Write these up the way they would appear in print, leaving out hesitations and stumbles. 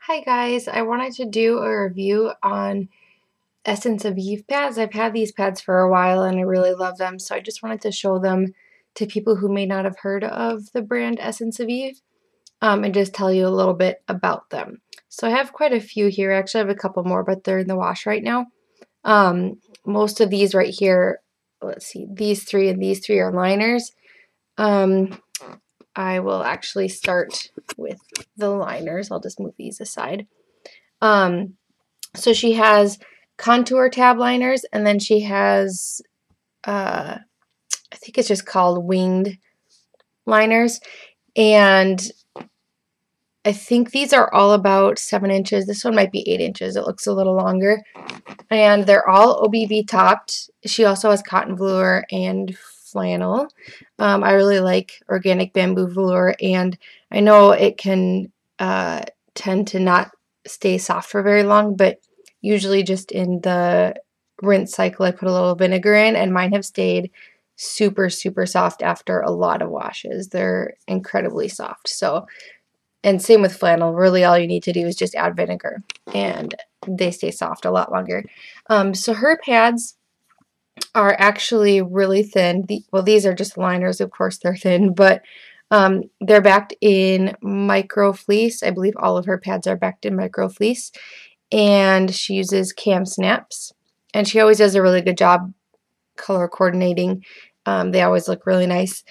Hi guys, I wanted to do a review on Essence of Eve pads. I've had these pads for a while and I really love them, so I just wanted to show them to people who may not have heard of the brand Essence of Eve and just tell you a little bit about them. So I have quite a few here. Actually, I have a couple more, but they're in the wash right now. Most of these right here, let's see, these three and these three are liners. I will actually start with the liners. I'll just move these aside. So she has contour tab liners, and then she has, I think it's just called winged liners, and I think these are all about 7 inches. This one might be 8 inches. It looks a little longer, and they're all OBV topped. She also has cotton velour and flannel. I really like organic bamboo velour, and I know it can tend to not stay soft for very long, but usually just in the rinse cycle I put a little vinegar in, and mine have stayed super soft after a lot of washes. They're incredibly soft. So, and same with flannel, really all you need to do is just add vinegar and they stay soft a lot longer. So her pads are actually really thin. Well, these are just liners, of course they're thin, but they're backed in micro fleece. I believe all of her pads are backed in micro fleece, and she uses cam snaps, and she always does a really good job color coordinating. They always look really nice,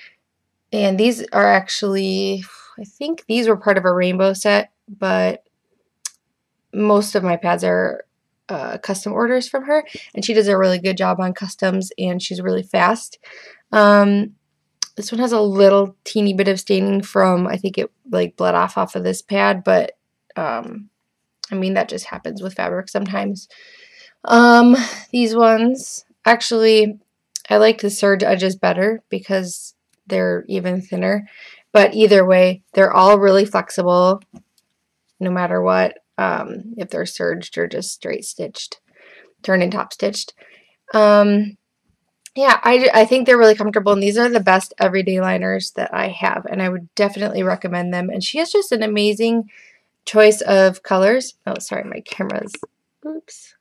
and these are actually, I think these were part of a rainbow set, but most of my pads are custom orders from her, and she does a really good job on customs, and she's really fast. This one has a little teeny bit of staining from, I think it like bled off of this pad, but I mean that just happens with fabric sometimes. These ones, actually I like the serge edges better because they're even thinner, but either way they're all really flexible no matter what, if they're serged or just straight stitched, turned and top stitched. Yeah, I think they're really comfortable, and these are the best everyday liners that I have, and I would definitely recommend them. And she has just an amazing choice of colors. Oh, sorry, my camera's, oops,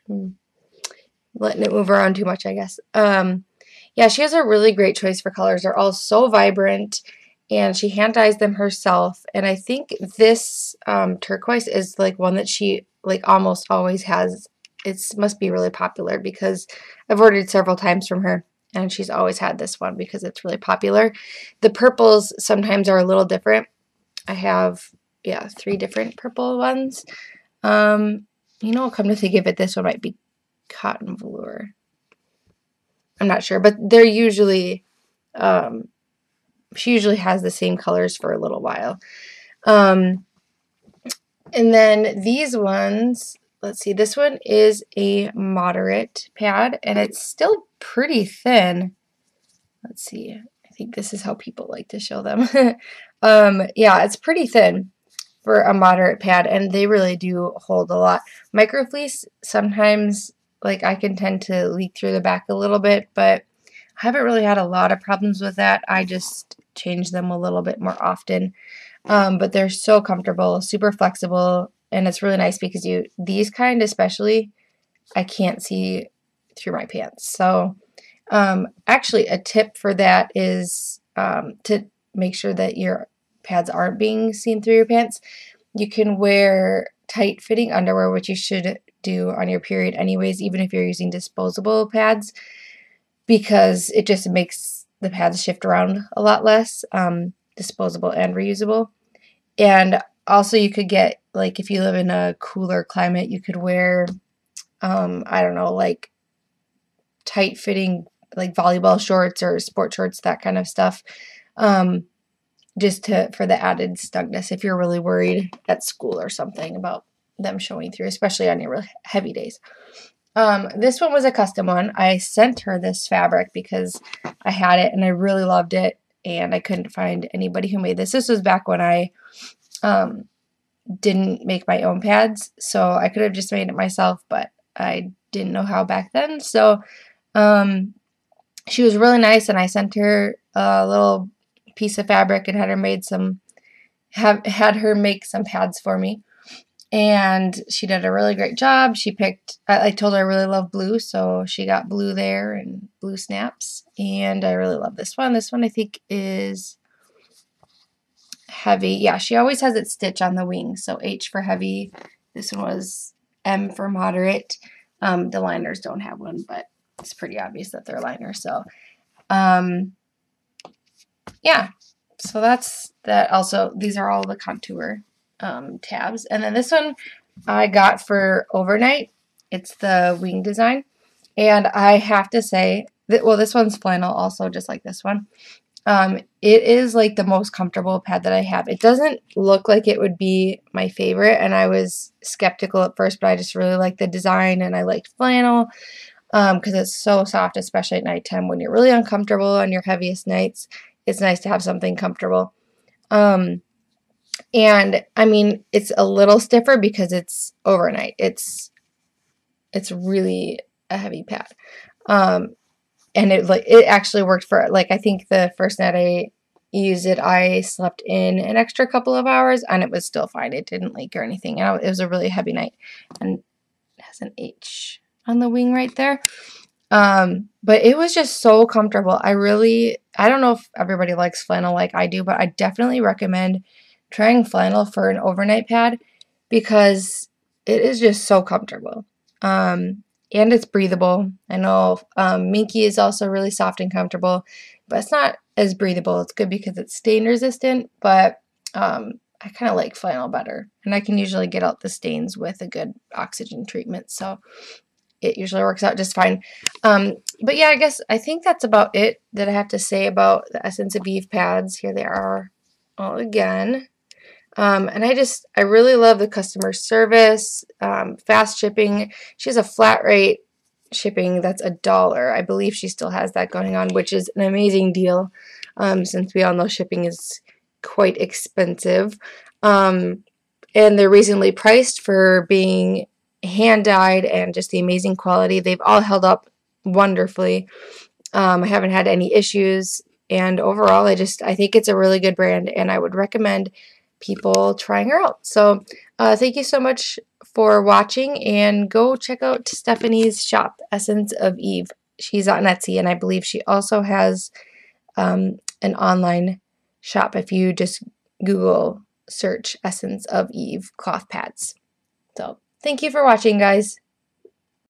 letting it move around too much, I guess. Yeah, she has a really great choice for colors. They're all so vibrant, and she hand dyes them herself. And I think this turquoise is like one that she like almost always has. It must be really popular because I've ordered several times from her, and she's always had this one because it's really popular. The purples sometimes are a little different. I have, yeah, 3 different purple ones. You know, come to think of it, this one might be cotton velour. I'm not sure, but they're usually, she usually has the same colors for a little while. And then these ones, let's see, this one is a moderate pad, and it's still pretty thin. Let's see, I think this is how people like to show them. Yeah, it's pretty thin for a moderate pad, and they really do hold a lot. Microfleece, sometimes, like, I can tend to leak through the back a little bit, but I haven't really had a lot of problems with that. I just change them a little bit more often. But they're so comfortable, super flexible, and it's really nice because these kind especially, I can't see through my pants. So actually a tip for that is to make sure that your pads aren't being seen through your pants. You can wear tight fitting underwear, which you should do on your period anyways, even if you're using disposable pads, because it just makes the pads shift around a lot less, disposable and reusable. And also you could get, like, if you live in a cooler climate, you could wear, I don't know, like tight fitting, like volleyball shorts or sport shorts, that kind of stuff, just for the added snugness if you're really worried at school or something about them showing through, especially on your really heavy days. This one was a custom one. I sent her this fabric because I had it and I really loved it, and I couldn't find anybody who made this. This was back when I didn't make my own pads, so I could have just made it myself, but I didn't know how back then. So she was really nice, and I sent her a little piece of fabric and had her make some pads for me. And she did a really great job. She picked, I told her I really love blue, so she got blue there and blue snaps. And I really love this one. This one I think is heavy. Yeah, she always has it stitch on the wing. So H for heavy. This one was M for moderate. The liners don't have one, but it's pretty obvious that they're liners. So, yeah. So that's that. Also, these are all the contour tabs. And then this one I got for overnight. It's the wing design. And I have to say that, well, this one's flannel also, just like this one. It is like the most comfortable pad that I have. It doesn't look like it would be my favorite, and I was skeptical at first, but I just really like the design, and I liked flannel because it's so soft, especially at nighttime when you're really uncomfortable on your heaviest nights. It's nice to have something comfortable. And I mean, it's a little stiffer because it's overnight. It's really a heavy pad. And it actually worked for, like, I think the first night I used it, I slept in an extra couple of hours and it was still fine. It didn't leak or anything. And it was a really heavy night. And it has an H on the wing right there. But it was just so comfortable. I don't know if everybody likes flannel like I do, but I definitely recommend trying flannel for an overnight pad because it is just so comfortable. And it's breathable. I know Minky is also really soft and comfortable, but it's not as breathable. It's good because it's stain resistant, but I kind of like flannel better. And I can usually get out the stains with a good oxygen treatment, so it usually works out just fine. But yeah, I think that's about it that I have to say about the Essence of Eve pads. Here they are all again. And I really love the customer service, fast shipping. She has a flat rate shipping that's $1. I believe she still has that going on, which is an amazing deal, since we all know shipping is quite expensive. And they're reasonably priced for being hand-dyed and just the amazing quality. They've all held up wonderfully. I haven't had any issues, and overall, I think it's a really good brand, and I would recommend people trying her out. So thank you so much for watching, and go check out Stephanie's shop, Essence of Eve. She's on Etsy, and I believe she also has an online shop if you just Google search Essence of Eve cloth pads. So thank you for watching, guys.